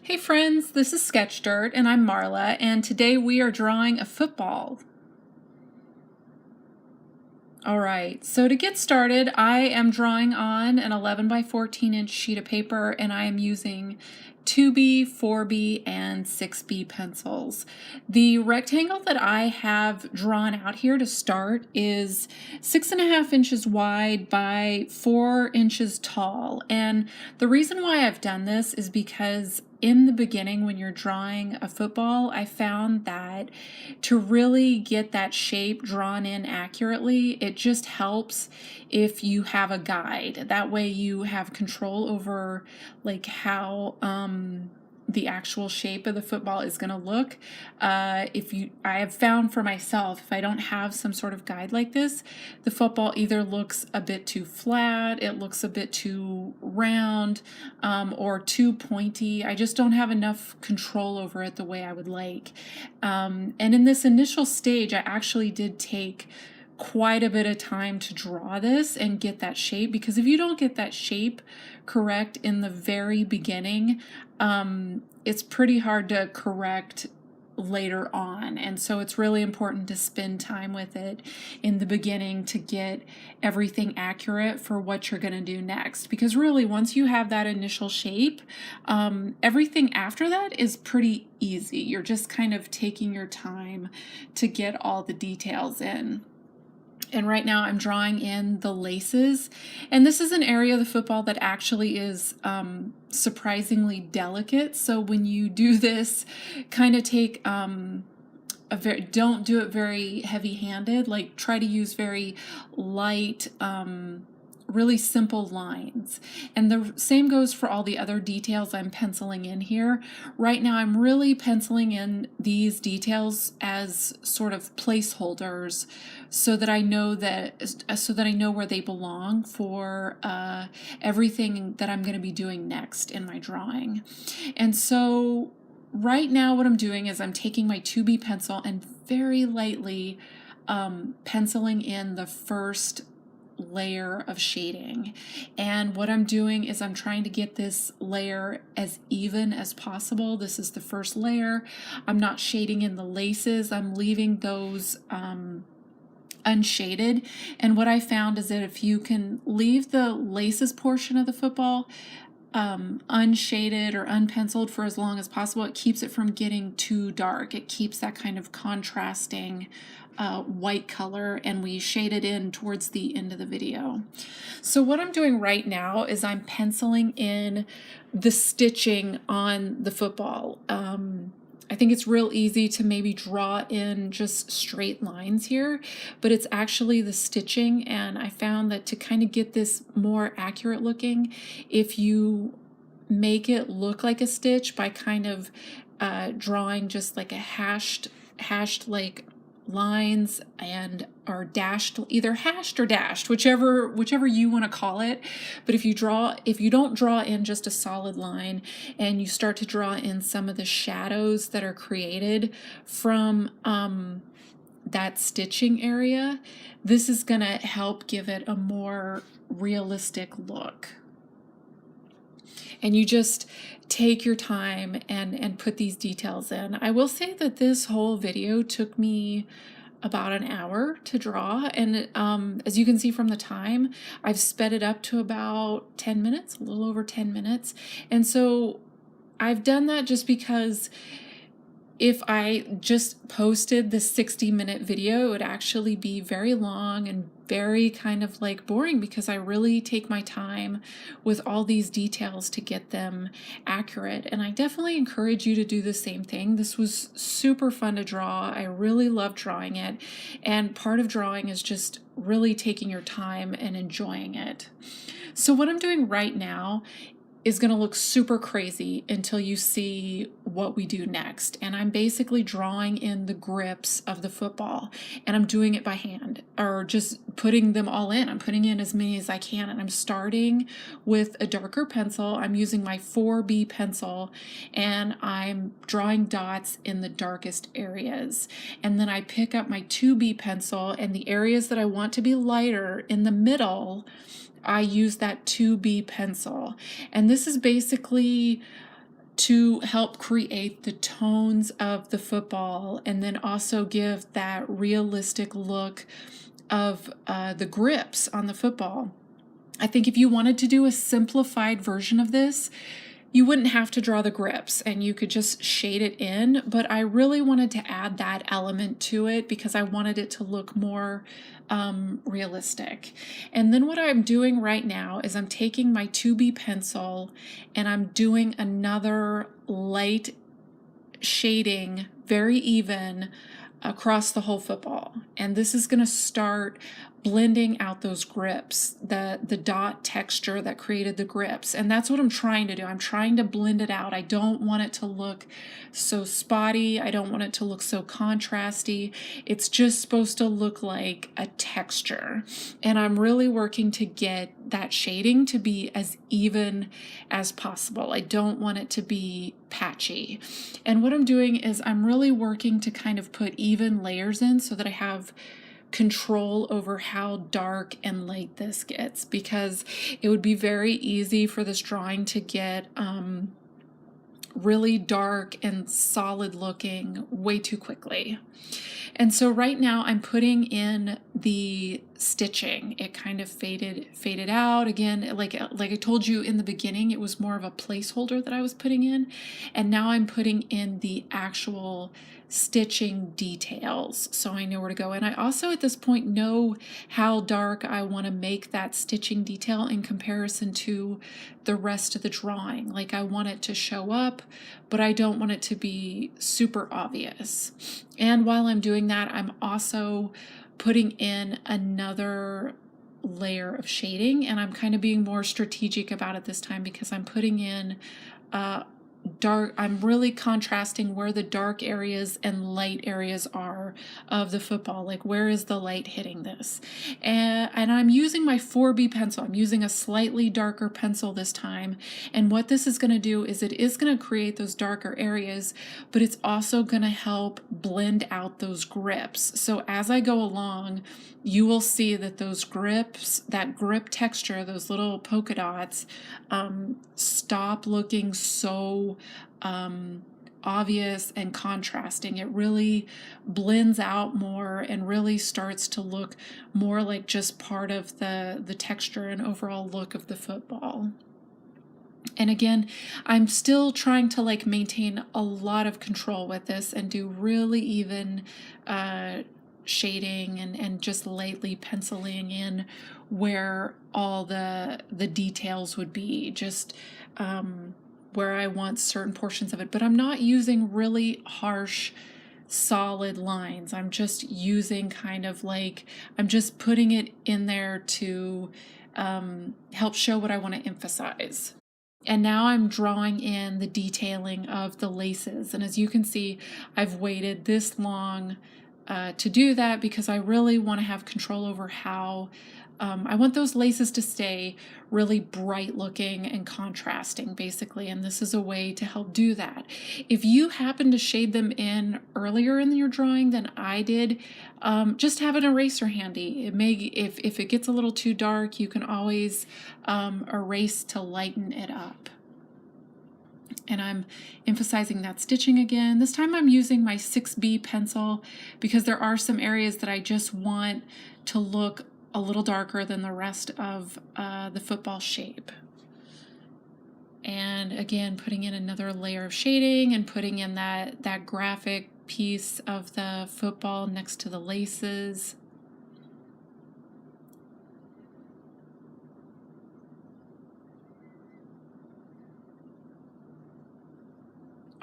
Hey friends, this is Sketch Dirt and I'm Marla, and today we are drawing a football. Alright, so to get started, I am drawing on an 11 by 14 inch sheet of paper, and I am using 2B, 4B, and 6B pencils. The rectangle that I have drawn out here to start is 6.5 inches wide by 4 inches tall. And the reason why I've done this is because in the beginning, when you're drawing a football, I found that to really get that shape drawn in accurately, it just helps if you have a guide. That way you have control over like how the actual shape of the football is going to look. I have found for myself, if I don't have some sort of guide like this, the football either looks a bit too flat, it looks a bit too round, or too pointy. I just don't have enough control over it the way I would like. And in this initial stage, I actually did take quite a bit of time to draw this and get that shape, because if you don't get that shape correct in the very beginning, it's pretty hard to correct later on. And so it's really important to spend time with it in the beginning to get everything accurate for what you're going to do next, because really once you have that initial shape, everything after that is pretty easy. You're just kind of taking your time to get all the details in. And right now I'm drawing in the laces, and this is an area of the football that actually is surprisingly delicate. So when you do this, kind of take don't do it very heavy-handed. Like, try to use very light, really simple lines. And the same goes for all the other details I'm penciling in here. Right now I'm really penciling in these details as sort of placeholders so that I know where they belong for everything that I'm going to be doing next in my drawing. And so right now what I'm doing is I'm taking my 2B pencil and very lightly penciling in the first layer of shading. And what I'm doing is I'm trying to get this layer as even as possible. This is the first layer. I'm not shading in the laces. I'm leaving those unshaded. And what I found is that if you can leave the laces portion of the football unshaded or unpenciled for as long as possible, it keeps it from getting too dark. It keeps that kind of contrasting white color, and we shade it in towards the end of the video. So what I'm doing right now is I'm penciling in the stitching on the football. I think it's real easy to maybe draw in just straight lines here, but it's actually the stitching. And I found that to kind of get this more accurate looking, if you make it look like a stitch by kind of drawing just like a hashed like lines and are dashed, either hashed or dashed, whichever you want to call it. But if you don't draw in just a solid line and you start to draw in some of the shadows that are created from that stitching area, this is going to help give it a more realistic look. And you just take your time and put these details in. I will say that this whole video took me about an hour to draw, and as you can see from the time, I've sped it up to about 10 minutes, a little over 10 minutes. And so I've done that just because if I just posted the 60-minute video, it would actually be very long and very kind of like boring, because I really take my time with all these details to get them accurate. And I definitely encourage you to do the same thing. This was super fun to draw. I really love drawing it. And part of drawing is just really taking your time and enjoying it. So what I'm doing right now is going to look super crazy until you see what we do next. And I'm basically drawing in the grips of the football, and I'm doing it by hand, or just putting them all in. I'm putting in as many as I can, and I'm starting with a darker pencil. I'm using my 4B pencil, and I'm drawing dots in the darkest areas. And then I pick up my 2B pencil, and the areas that I want to be lighter in the middle, I use that 2B pencil. And this is basically to help create the tones of the football and then also give that realistic look of the grips on the football. I think if you wanted to do a simplified version of this, you wouldn't have to draw the grips and you could just shade it in, but I really wanted to add that element to it because I wanted it to look more realistic. And then what I'm doing right now is I'm taking my 2B pencil and I'm doing another light shading, very even, across the whole football. And this is going to start blending out those grips, the dot texture that created the grips. And that's what I'm trying to do. I'm trying to blend it out. I don't want it to look so spotty. I don't want it to look so contrasty. It's just supposed to look like a texture. And I'm really working to get that shading to be as even as possible. I don't want it to be patchy. And what I'm doing is I'm really working to kind of put even layers in so that I have control over how dark and light this gets, because it would be very easy for this drawing to get really dark and solid looking way too quickly. And so right now I'm putting in the stitching. It kind of faded out again. Like I told you in the beginning, it was more of a placeholder that I was putting in. And now I'm putting in the actual stitching details so I know where to go. And I also at this point know how dark I want to make that stitching detail in comparison to the rest of the drawing. Like I want it to show up, but I don't want it to be super obvious. And while I'm doing that, I'm also putting in another layer of shading, and I'm kind of being more strategic about it this time because I'm putting in dark. I'm really contrasting where the dark areas and light areas are of the football. Like where is the light hitting this? And I'm using my 4B pencil. I'm using a slightly darker pencil this time. And what this is going to do is it is going to create those darker areas, but it's also going to help blend out those grips. So as I go along, you will see that those grips, that grip texture, those little polka dots, stop looking so obvious and contrasting. It really blends out more and really starts to look more like just part of the texture and overall look of the football. And again, I'm still trying to like maintain a lot of control with this and do really even shading and just lightly penciling in where all the details would be, just where I want certain portions of it. But I'm not using really harsh solid lines. I'm just using kind of like, I'm just putting it in there to help show what I want to emphasize. And now I'm drawing in the detailing of the laces. And as you can see, I've waited this long to do that because I really want to have control over how I want those laces to stay really bright looking and contrasting basically, and this is a way to help do that. If you happen to shade them in earlier in your drawing than I did, just have an eraser handy. It may, if it gets a little too dark, you can always erase to lighten it up. And I'm emphasizing that stitching again. This time I'm using my 6B pencil because there are some areas that I just want to look a little darker than the rest of the football shape. And again, putting in another layer of shading and putting in that graphic piece of the football next to the laces.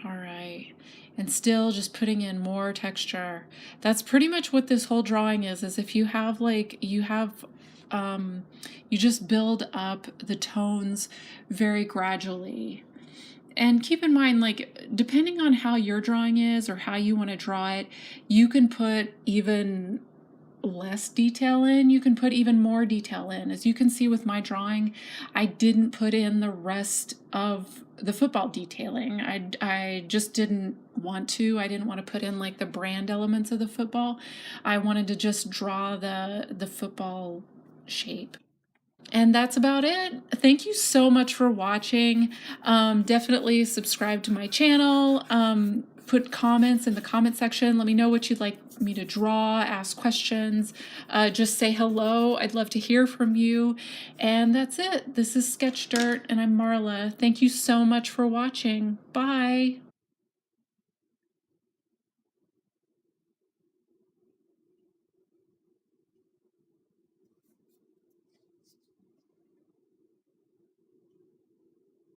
All right, and still just putting in more texture. That's pretty much what this whole drawing is if you have you just build up the tones very gradually. And keep in mind, like, depending on how your drawing is or how you want to draw it, you can put even less detail in, you can put even more detail in. As you can see with my drawing, I didn't put in the rest of the football detailing. I just didn't want to. I didn't want to put in like the brand elements of the football. I wanted to just draw the football shape. And that's about it. Thank you so much for watching. Definitely subscribe to my channel. Put comments in the comment section. Let me know what you'd like me to draw, ask questions, just say hello. I'd love to hear from you. And that's it. This is Sketch Dirt, and I'm Marla. Thank you so much for watching. Bye.